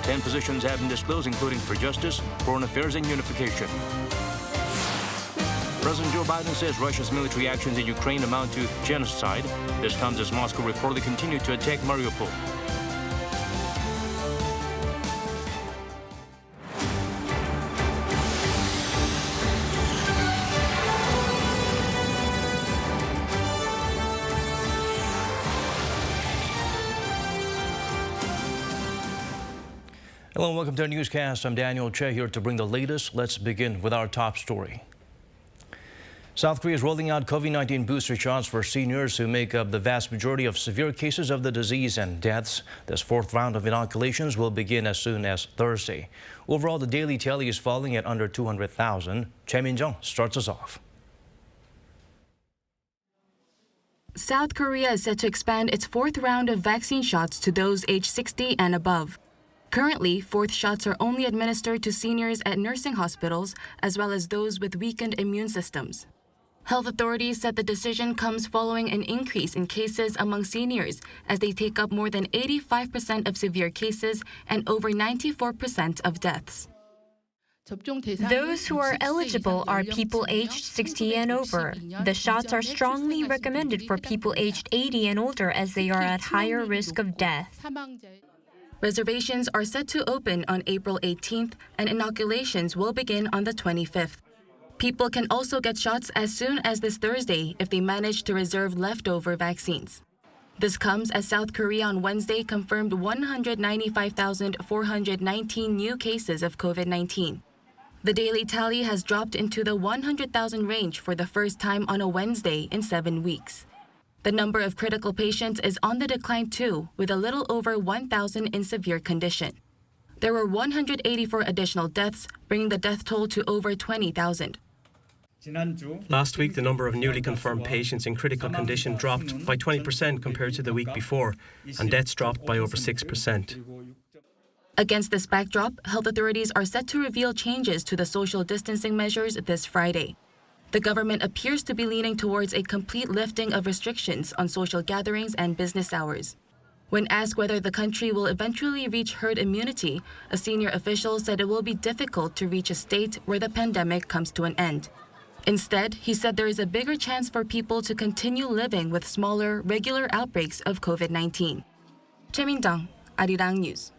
10 positions have been disclosed, including for justice, foreign affairs, and unification. President Joe Biden says Russia's military actions in Ukraine amount to genocide. This comes as Moscow reportedly continued to attack Mariupol. Hello and welcome to our newscast. I'm Daniel Che here to bring the latest. Let's begin with our top story. South Korea is rolling out COVID-19 booster shots for seniors who make up the vast majority of severe cases of the disease and deaths. This fourth round of inoculations will begin as soon as Thursday. Overall, the daily tally is falling at under 200,000. Choi Min-jung starts us off. South Korea is set to expand its fourth round of vaccine shots to those aged 60 and above. Currently, fourth shots are only administered to seniors at nursing hospitals, as well as those with weakened immune systems. Health authorities said the decision comes following an increase in cases among seniors, as they take up more than 85% of severe cases and over 94% of deaths. Those who are eligible are people aged 60 and over. The shots are strongly recommended for people aged 80 and older, as they are at higher risk of death. Reservations are set to open on April 18th, and inoculations will begin on the 25th. People can also get shots as soon as this Thursday if they manage to reserve leftover vaccines. This comes as South Korea on Wednesday confirmed 195,419 new cases of COVID-19. The daily tally has dropped into the 100,000 range for the first time on a Wednesday in 7 weeks. The number of critical patients is on the decline too, with a little over 1,000 in severe condition. There were 184 additional deaths, bringing the death toll to over 20,000. Last week, the number of newly confirmed patients in critical condition dropped by 20% compared to the week before, and deaths dropped by over 6%. Against this backdrop, health authorities are set to reveal changes to the social distancing measures this Friday. The government appears to be leaning towards a complete lifting of restrictions on social gatherings and business hours. When asked whether the country will eventually reach herd immunity, a senior official said it will be difficult to reach a state where the pandemic comes to an end. Instead, he said there is a bigger chance for people to continue living with smaller, regular outbreaks of COVID-19. Choi Min-jung, Arirang News.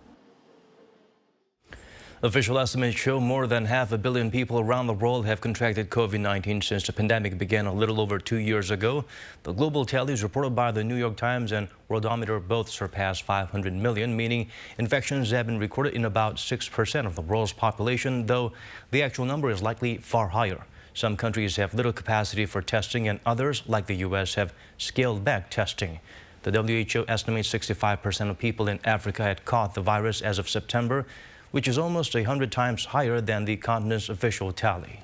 Official estimates show more than 500 million people around the world have contracted COVID-19 since the pandemic began a little over 2 years ago. The global tallies reported by the New York Times and Worldometer both surpassed 500 million, meaning infections have been recorded in about 6% of the world's population, though the actual number is likely far higher. Some countries have little capacity for testing, and others, like the U.S., have scaled back testing. The WHO estimates 65% of people in Africa had caught the virus as of September, which is almost 100 times higher than the continent's official tally.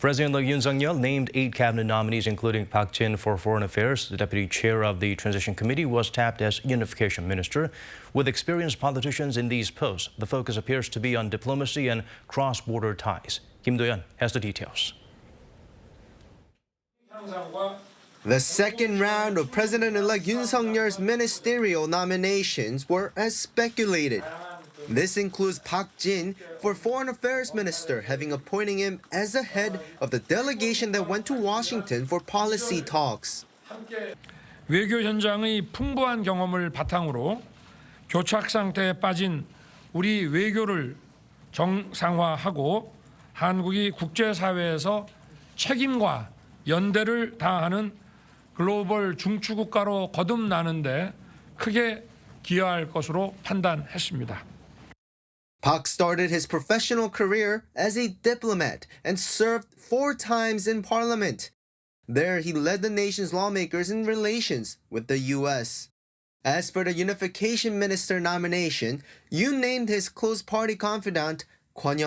President Yoon Suk-yeol named 8 cabinet nominees, including Park Jin for Foreign Affairs. The deputy chair of the Transition Committee was tapped as Unification Minister. With experienced politicians in these posts, the focus appears to be on diplomacy and cross-border ties. Kim Do-yeon has the details. The second round of President-elect Yoon Suk-yeol's ministerial nominations were as speculated. This includes Park Jin for Foreign Affairs Minister, having appointing him as the head of the delegation that went to Washington for policy talks. 외교 현장의 풍부한 경험을 바탕으로 교착 상태에 빠진 우리 외교를 정상화하고 한국이 국제사회에서 책임과 연대를 다하는 글로벌 중추국가로 거듭나는데 크게 기여할 것으로 판단했습니다. Park started his professional career as a diplomat and served 4 times in parliament. There, he led the nation's lawmakers in relations with the U.S. As for the Unification Minister nomination, Yoon named his close party confidant, Kwon.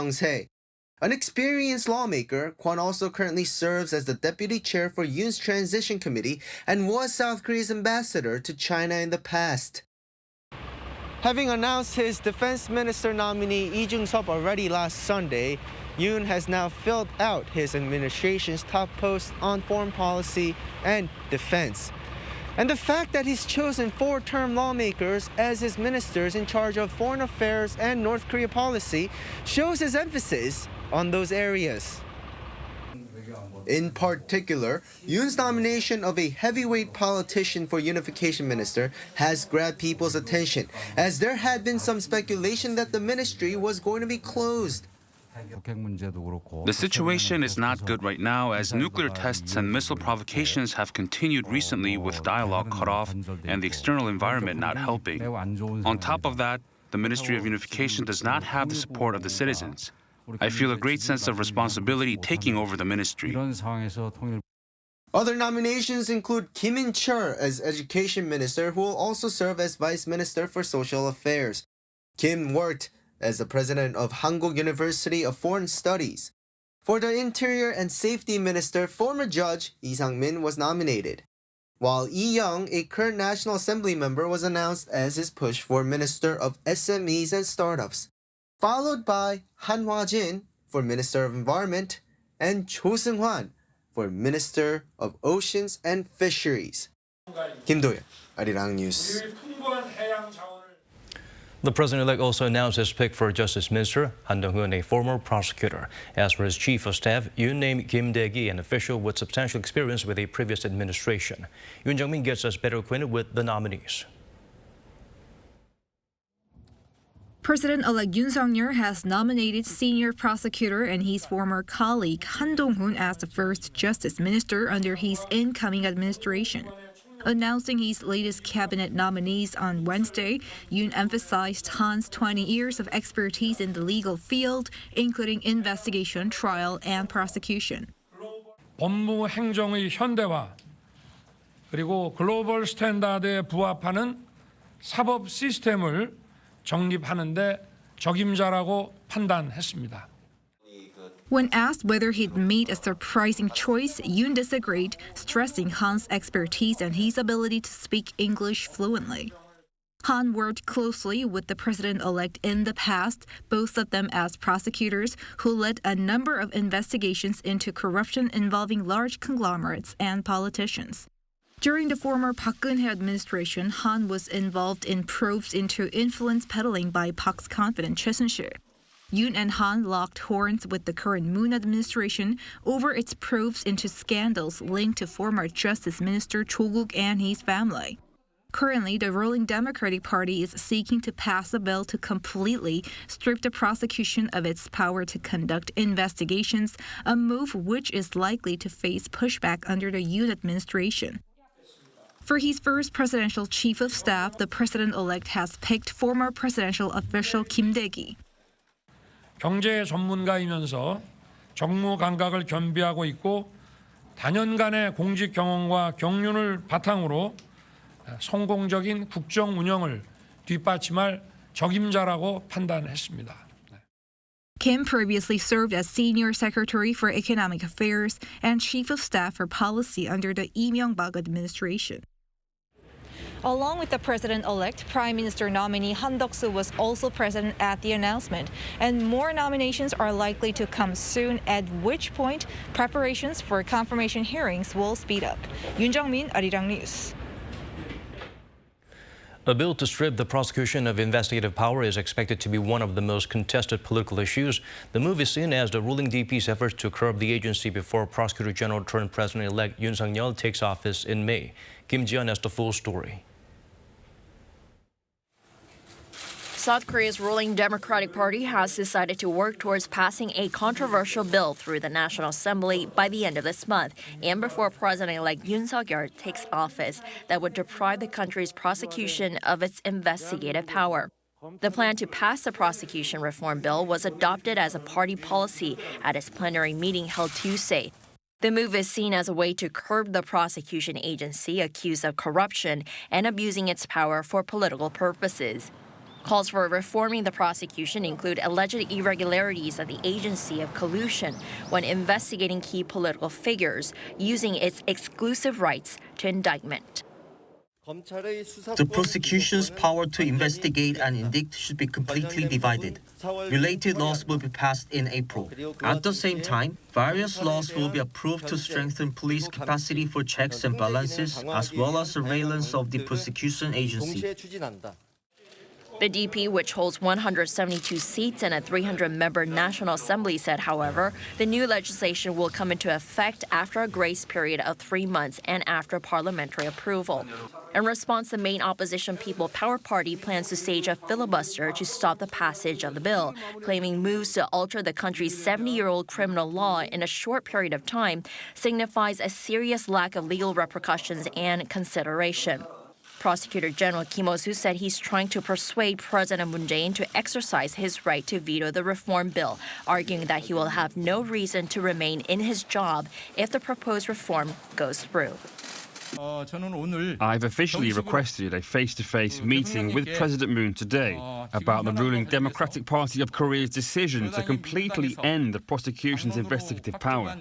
An experienced lawmaker, Kwon also currently serves as the deputy chair for Yoon's Transition Committee and was South Korea's ambassador to China in the past. Having announced his defense minister nominee Lee Jung-sup already last Sunday, Yoon has now filled out his administration's top posts on foreign policy and defense. And the fact that he's chosen four-term lawmakers as his ministers in charge of foreign affairs and North Korea policy shows his emphasis on those areas. In particular, Yoon's nomination of a heavyweight politician for unification minister has grabbed people's attention, as there had been some speculation that the ministry was going to be closed. The situation is not good right now, as nuclear tests and missile provocations have continued recently with dialogue cut off and the external environment not helping. On top of that, the Ministry of Unification does not have the support of the citizens. I feel a great sense of responsibility taking over the ministry. Other nominations include Kim In-chul as Education Minister, who will also serve as Vice Minister for Social Affairs. Kim worked as the president of Hankuk University of Foreign Studies. For the Interior and Safety Minister, former judge Lee Sang-min was nominated, while Lee Young, a current National Assembly member, was announced as his push for Minister of SMEs and Startups, followed by Han Hwa-jin for Minister of Environment and Cho Seung-hwan for Minister of Oceans and Fisheries. Kim Do-yeon, Arirang News. The president-elect also announced his pick for Justice Minister, Han Dong-hoon, a former prosecutor. As for his chief of staff, Yoon named Kim Dae-gi, an official with substantial experience with a previous administration. Yoon Jung-min gets us better acquainted with the nominees. President-elect Yoon Suk-yeol has nominated senior prosecutor and his former colleague Han Dong-hoon as the first justice minister under his incoming administration. Announcing his latest cabinet nominees on Wednesday, Yoon emphasized Han's 20 years of expertise in the legal field, including investigation, trial, and prosecution. 법무 행정의 현대화 그리고 글로벌 스탠다드에 부합하는 사법 시스템을 정립하는 데 적임자라고 판단했습니다. When asked whether he'd made a surprising choice, Yoon disagreed, stressing Han's expertise and his ability to speak English fluently. Han worked closely with the president-elect in the past, both of them as prosecutors who led a number of investigations into corruption involving large conglomerates and politicians. During the former Park Geun-hye administration, Han was involved in probes into influence peddling by Park's confidant Choi Sun-sil. Yoon and Han locked horns with the current Moon administration over its probes into scandals linked to former Justice Minister Cho Guk and his family. Currently, the ruling Democratic Party is seeking to pass a bill to completely strip the prosecution of its power to conduct investigations, a move which is likely to face pushback under the Yoon administration. For his first presidential chief of staff, the president-elect has picked former presidential official Kim Dae-gi. 경제 전문가이면서 정무 감각을 겸비하고 있고 다년간의 공직 경험과 경륜을 바탕으로 성공적인 국정 운영을 뒷받침할 적임자라고 판단했습니다. Kim previously served as Senior Secretary for Economic Affairs and Chief of Staff for Policy under the Lee Myung-bak administration. Along with the president-elect, Prime Minister nominee Han Duck-soo was also present at the announcement, and more nominations are likely to come soon, at which point preparations for confirmation hearings will speed up. Yoon Jung-min, Arirang News. A bill to strip the prosecution of investigative power is expected to be one of the most contested political issues. The move is seen as the ruling DP's efforts to curb the agency before Prosecutor General turned President-elect Yoon Suk-yeol takes office in May. Kim Ji-yeon has the full story. South Korea's ruling Democratic Party has decided to work towards passing a controversial bill through the National Assembly by the end of this month and before President-elect Yoon Suk-yeol takes office that would deprive the country's prosecution of its investigative power. The plan to pass the prosecution reform bill was adopted as a party policy at its plenary meeting held Tuesday. The move is seen as a way to curb the prosecution agency accused of corruption and abusing its power for political purposes. Calls for reforming the prosecution include alleged irregularities of the agency of collusion when investigating key political figures, using its exclusive rights to indictment. The prosecution's power to investigate and indict should be completely divided. Related laws will be passed in April. At the same time, various laws will be approved to strengthen police capacity for checks and balances, as well as surveillance of the prosecution agency. The DP, which holds 172 seats in a 300-member National Assembly, said, however, the new legislation will come into effect after a grace period of 3 months and after parliamentary approval. In response, the main opposition People Power Party plans to stage a filibuster to stop the passage of the bill, claiming moves to alter the country's 70-year-old criminal law in a short period of time signifies a serious lack of legal repercussions and consideration. Prosecutor General Kim Oh-soo said he's trying to persuade President Moon Jae-in to exercise his right to veto the reform bill, arguing that he will have no reason to remain in his job if the proposed reform goes through. I've officially requested a face-to-face meeting with President Moon today about the ruling Democratic Party of Korea's decision to completely end the prosecution's investigative power.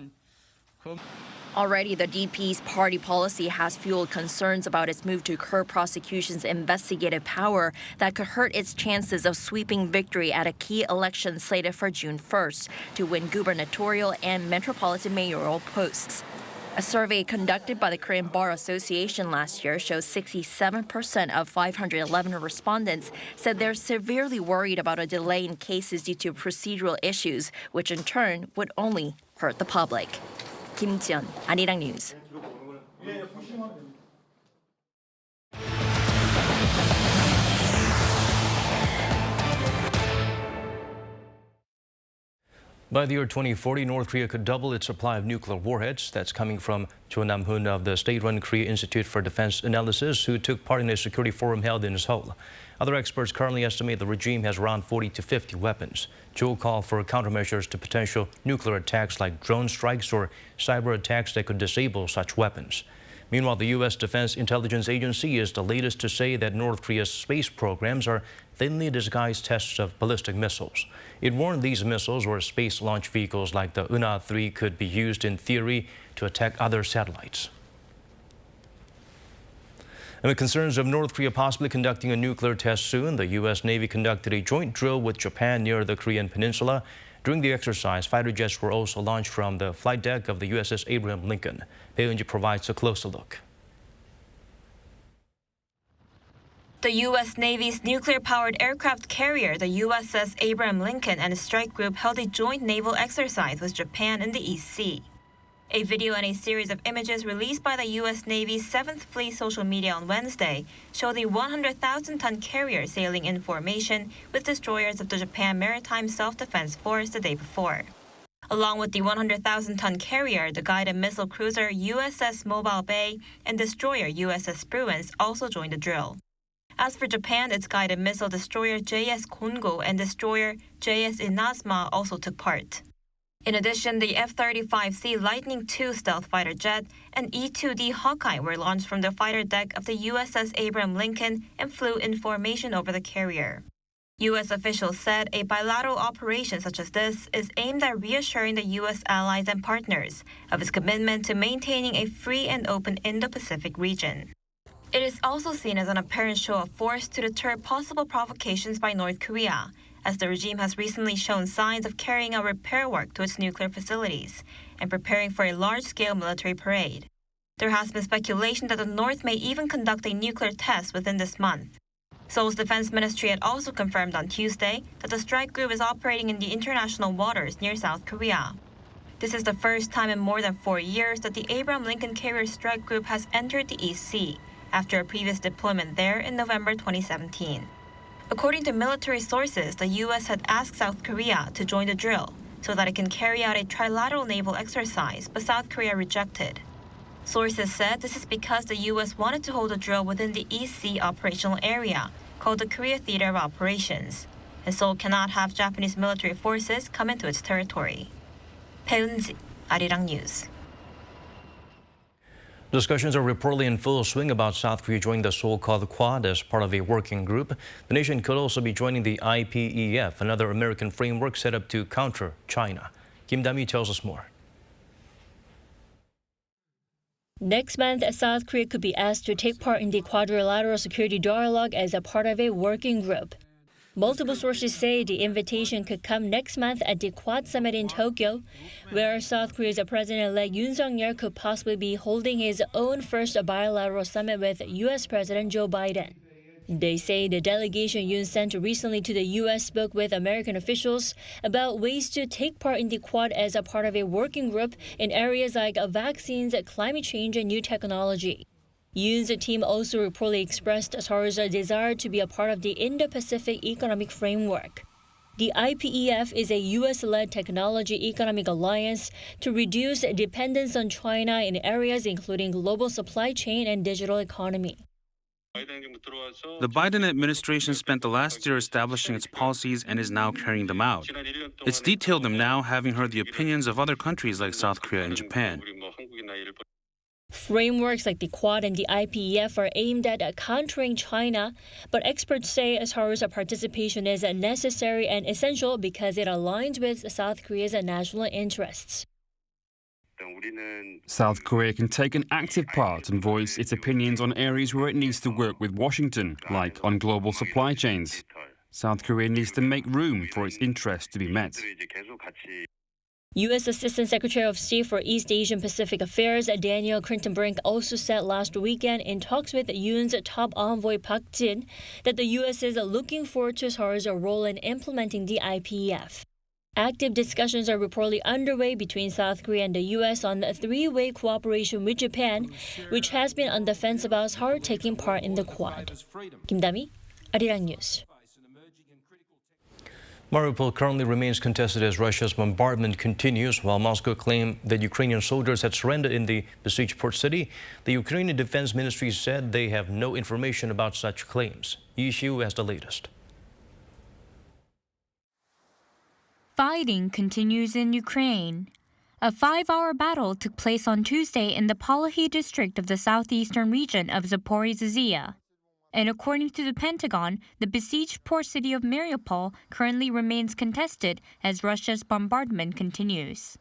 Already, the DP's party policy has fueled concerns about its move to curb prosecution's investigative power that could hurt its chances of sweeping victory at a key election slated for June 1st to win gubernatorial and metropolitan mayoral posts. A survey conducted by the Korean Bar Association last year shows 67% of 511 respondents said they're severely worried about a delay in cases due to procedural issues, which in turn would only hurt the public. Kim Ji-yeon, Arirang News. By the year 2040, North Korea could double its supply of nuclear warheads. That's coming from Yoon Suk-yeol of the state-run Korea Institute for Defense Analysis, who took part in a security forum held in Seoul. Other experts currently estimate the regime has around 40 to 50 weapons. Joe called for countermeasures to potential nuclear attacks like drone strikes or cyber attacks that could disable such weapons. Meanwhile, the U.S. Defense Intelligence Agency is the latest to say that North Korea's space programs are thinly disguised tests of ballistic missiles. It warned these missiles or space launch vehicles like the Una-3 could be used in theory to attack other satellites. And with concerns of North Korea possibly conducting a nuclear test soon, the U.S. Navy conducted a joint drill with Japan near the Korean peninsula. During the exercise, fighter jets were also launched from the flight deck of the USS Abraham Lincoln. Pyeongyang provides a closer look. The U.S. Navy's nuclear-powered aircraft carrier, the USS Abraham Lincoln, and a strike group held a joint naval exercise with Japan in the East Sea. A video and a series of images released by the U.S. Navy's 7th Fleet social media on Wednesday show the 100,000-ton carrier sailing in formation with destroyers of the Japan Maritime Self-Defense Force the day before. Along with the 100,000-ton carrier, the guided missile cruiser USS Mobile Bay and destroyer USS Spruance also joined the drill. As for Japan, its guided missile destroyer JS Kongo and destroyer JS Inazuma also took part. In addition, the F-35C Lightning II stealth fighter jet and E-2D Hawkeye were launched from the fighter deck of the USS Abraham Lincoln and flew in formation over the carrier. U.S. officials said a bilateral operation such as this is aimed at reassuring the U.S. allies and partners of its commitment to maintaining a free and open Indo-Pacific region. It is also seen as an apparent show of force to deter possible provocations by North Korea, as the regime has recently shown signs of carrying out repair work to its nuclear facilities and preparing for a large-scale military parade. There has been speculation that the North may even conduct a nuclear test within this month. Seoul's defense ministry had also confirmed on Tuesday that the strike group is operating in the international waters near South Korea. This is the first time in more than 4 years that the Abraham Lincoln Carrier Strike Group has entered the East Sea, after a previous deployment there in November 2017. According to military sources, the U.S. had asked South Korea to join the drill so that it can carry out a trilateral naval exercise, but South Korea rejected. Sources said this is because the U.S. wanted to hold a drill within the East Sea operational area, called the Korea Theater of Operations, and Seoul cannot have Japanese military forces come into its territory. Pyeongyang, Arirang News. Discussions are reportedly in full swing about South Korea joining the so-called Quad as part of a working group. The nation could also be joining the iPEF, another American framework set up to counter China. Kim Da-mi tells us more. Next month, South Korea could be asked to take part in the quadrilateral security dialogue as a part of a working group. Multiple sources say the invitation could come next month at the Quad Summit in Tokyo, where South Korea's President-elect Yoon Suk-yeol could possibly be holding his own first bilateral summit with U.S. President Joe Biden. They say the delegation Yoon sent recently to the U.S. spoke with American officials about ways to take part in the Quad as a part of a working group in areas like vaccines, climate change, and new technology. Yoon's team also reportedly expressed Seoul's desire to be a part of the Indo-Pacific Economic Framework. The iPEF is a U.S.-led technology economic alliance to reduce dependence on China in areas including global supply chain and digital economy. The Biden administration spent the last year establishing its policies and is now carrying them out. It's detailed them now, having heard the opinions of other countries like South Korea and Japan. Frameworks like the Quad and the iPEF are aimed at countering China, but experts say Seoul's participation is necessary and essential because it aligns with South Korea's national interests. South Korea can take an active part and voice its opinions on areas where it needs to work with Washington, like on global supply chains. South Korea needs to make room for its interests to be met. U.S. Assistant Secretary of State for East Asian Pacific Affairs Daniel Crittenbrink also said last weekend in talks with Yoon's top envoy Park Jin that the U.S. is looking forward to Seoul's role in implementing the iPEF. Active discussions are reportedly underway between South Korea and the U.S. on a three-way cooperation with Japan, which has been on the fence about Seoul taking part in the Quad. Kim Da-mi, Arirang News. Mariupol currently remains contested as Russia's bombardment continues, while Moscow claimed that Ukrainian soldiers had surrendered in the besieged port city. The Ukrainian Defense Ministries said they have no information about such claims. Yi Xiu has the latest. Fighting continues in Ukraine. A 5-hour battle took place on Tuesday in the Palahi district of the southeastern region of Zaporizhzhia. And according to the Pentagon, the besieged port city of Mariupol currently remains contested as Russia's bombardment continues.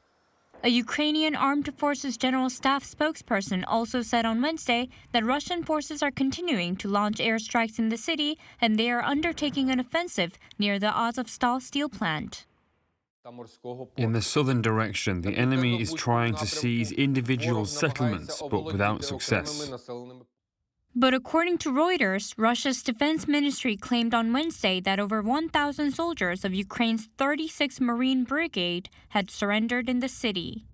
A Ukrainian Armed Forces General Staff spokesperson also said on Wednesday that Russian forces are continuing to launch airstrikes in the city and they are undertaking an offensive near the Azovstal steel plant. In the southern direction, the enemy is trying to seize individual settlements, but without success. But according to Reuters, Russia's defense ministry claimed on Wednesday that over 1,000 soldiers of Ukraine's 36th Marine Brigade had surrendered in the city.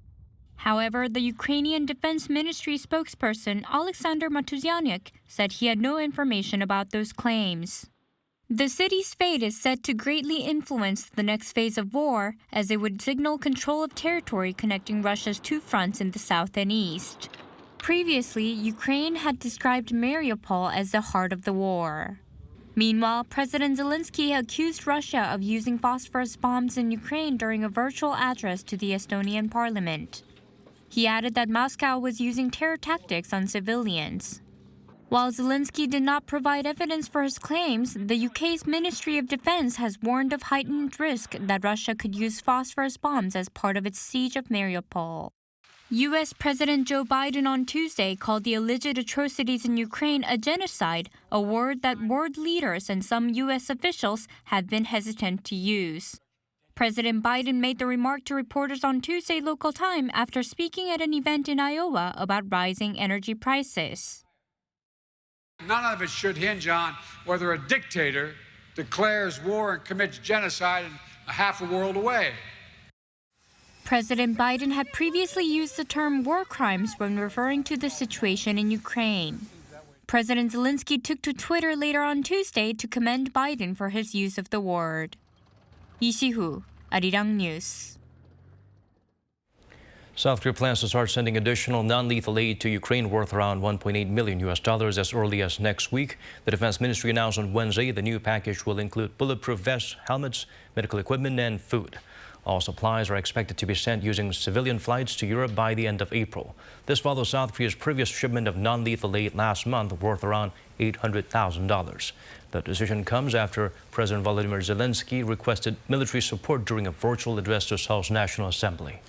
However, the Ukrainian Defense Ministry spokesperson Alexander Matuzyanyk said he had no information about those claims. The city's fate is said to greatly influence the next phase of war, as it would signal control of territory connecting Russia's two fronts in the south and east. Previously, Ukraine had described Mariupol as the heart of the war. Meanwhile, President Zelensky accused Russia of using phosphorus bombs in Ukraine during a virtual address to the Estonian parliament. He added that Moscow was using terror tactics on civilians. While Zelensky did not provide evidence for his claims, the UK's Ministry of Defense has warned of heightened risk that Russia could use phosphorus bombs as part of its siege of Mariupol. U.S. President Joe Biden on Tuesday called the alleged atrocities in Ukraine a genocide, a word that world leaders and some U.S. officials have been hesitant to use. President Biden made the remark to reporters on Tuesday local time after speaking at an event in Iowa about rising energy prices. None of it should hinge on whether a dictator declares war and commits genocide in half a world away. President Biden had previously used the term war crimes when referring to the situation in Ukraine. President Zelensky took to Twitter later on Tuesday to commend Biden for his use of the word. Lee Si-hu, Arirang News. South Korea plans to start sending additional non-lethal aid to Ukraine worth around $1.8 million as early as next week. The Defense Ministry announced on Wednesday the new package will include bulletproof vests, helmets, medical equipment, and food. All supplies are expected to be sent using civilian flights to Europe by the end of April. This follows South Korea's previous shipment of non-lethal aid last month worth around $800,000. The decision comes after President Volodymyr Zelensky requested military support during a virtual address to Seoul's National Assembly.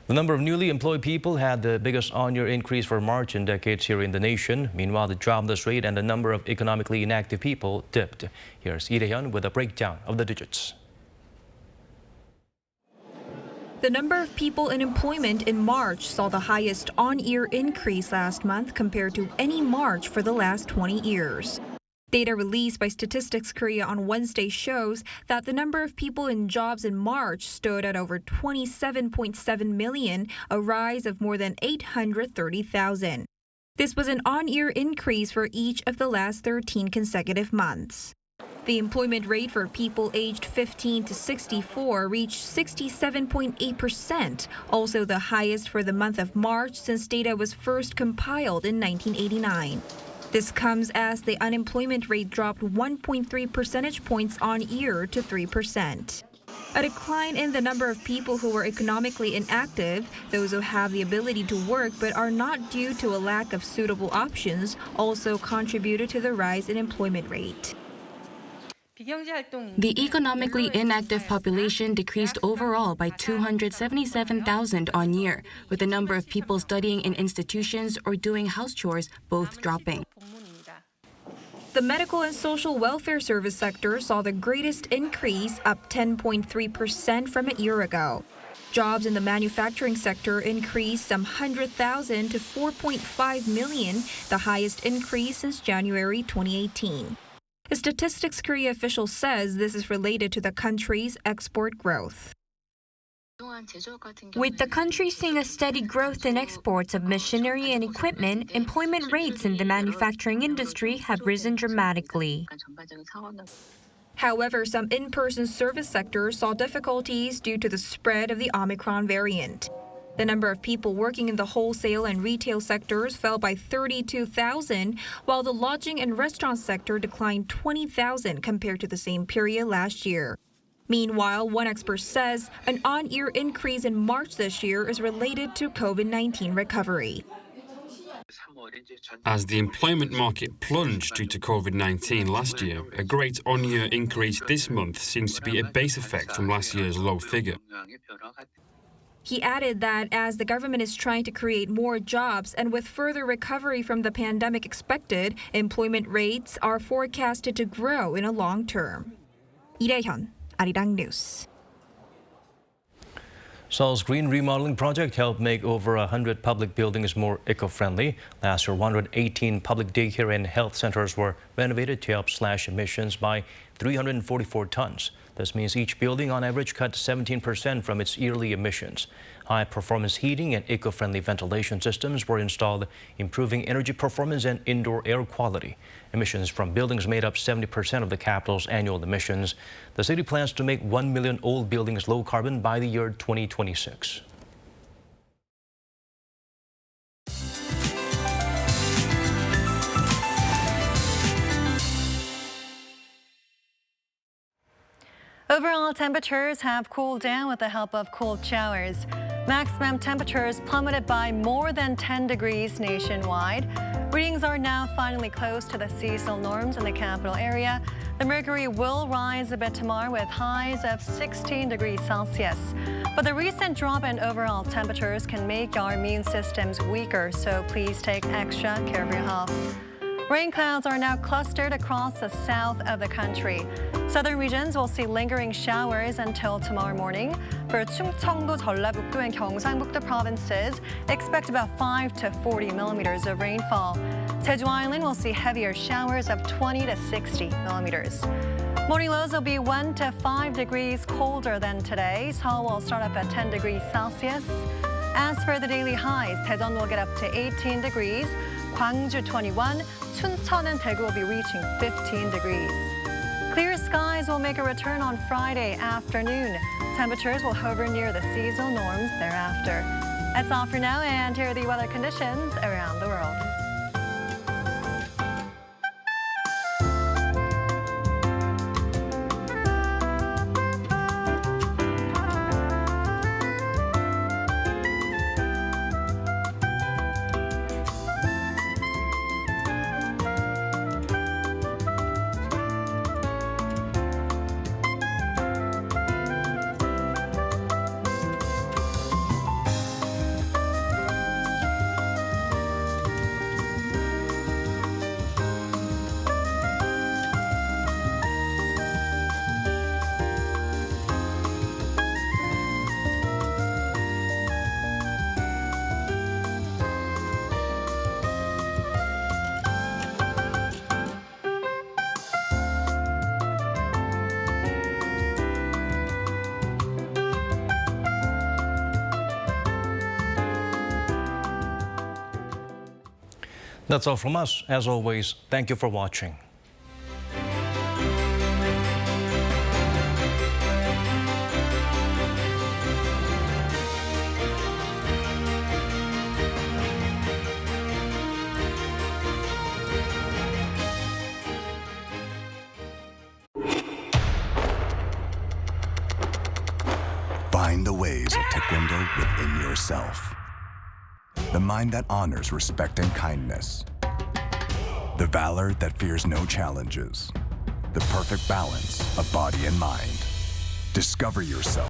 The number of newly employed people had the biggest on-year increase for March in decades here in the nation. Meanwhile, the jobless rate and the number of economically inactive people dipped. Here's Lee Dae-hyun with a breakdown of the digits. The number of people in employment in March saw the highest on-year increase last month compared to any March for the last 20 years. Data released by Statistics Korea on Wednesday shows that the number of people in jobs in March stood at over 27.7 million, a rise of more than 830,000. This was an on-year increase for each of the last 13 consecutive months. The employment rate for people aged 15 to 64 reached 67.8%, also the highest for the month of March since data was first compiled in 1989. This comes as the unemployment rate dropped 1.3 percentage points on year to 3%. A decline in the number of people who are economically inactive, those who have the ability to work but are not due to a lack of suitable options, also contributed to the rise in employment rate. The economically inactive population decreased overall by 277,000 on year, with the number of people studying in institutions or doing house chores both dropping. The medical and social welfare service sector saw the greatest increase, up 10.3% from a year ago. Jobs in the manufacturing sector increased some 100,000 to 4.5 million, the highest increase since January 2018. A Statistics Korea official says this is related to the country's export growth. With the country seeing a steady growth in exports of machinery and equipment, employment rates in the manufacturing industry have risen dramatically. However, some in-person service sectors saw difficulties due to the spread of the Omicron variant. The number of people working in the wholesale and retail sectors fell by 32,000, while the lodging and restaurant sector declined 20,000 compared to the same period last year. Meanwhile, one expert says an on-year increase in March this year is related to COVID-19 recovery. As the employment market plunged due to COVID-19 last year, a great on-year increase this month seems to be a base effect from last year's low figure. He added that as the government is trying to create more jobs and with further recovery from the pandemic expected, employment rates are forecasted to grow in a long term. Lee Dae-hyun, Arirang News. Seoul's green remodeling project helped make over 100 public buildings more eco-friendly. Last year, 118 public daycare and health centers were renovated to help slash emissions by 344 tons. This means each building on average cut 17% from its yearly emissions. High-performance heating and eco-friendly ventilation systems were installed, improving energy performance and indoor air quality. Emissions from buildings made up 70% of the capital's annual emissions. The city plans to make 1 million old buildings low carbon by the year 2026. Overall temperatures have cooled down with the help of cold showers. Maximum temperatures plummeted by more than 10 degrees nationwide. Readings are now finally close to the seasonal norms in the capital area. The mercury will rise a bit tomorrow with highs of 16 degrees Celsius. But the recent drop in overall temperatures can make our immune systems weaker, so please take extra care of your health. Rain clouds are now clustered across the south of the country. Southern regions will see lingering showers until tomorrow morning. For 충청도, 전라북도, and 경상북도 provinces, expect about 5 to 40 millimeters of rainfall. Jeju Island will see heavier showers of 20 to 60 millimeters. Morning lows will be 1 to 5 degrees colder than today. Seoul will start up at 10 degrees Celsius. As for the daily highs, Daejeon will get up to 18 degrees. Gwangju 21, Chuncheon and Daegu will be reaching 15 degrees. Clear skies will make a return on Friday afternoon. Temperatures will hover near the seasonal norms thereafter. That's all for now, and here are the weather conditions around the world. That's all from us. As always, thank you for watching. Find the ways of taekwondo within yourself. The mind that honors respect and kindness. The valor that fears no challenges. The perfect balance of body and mind. Discover yourself.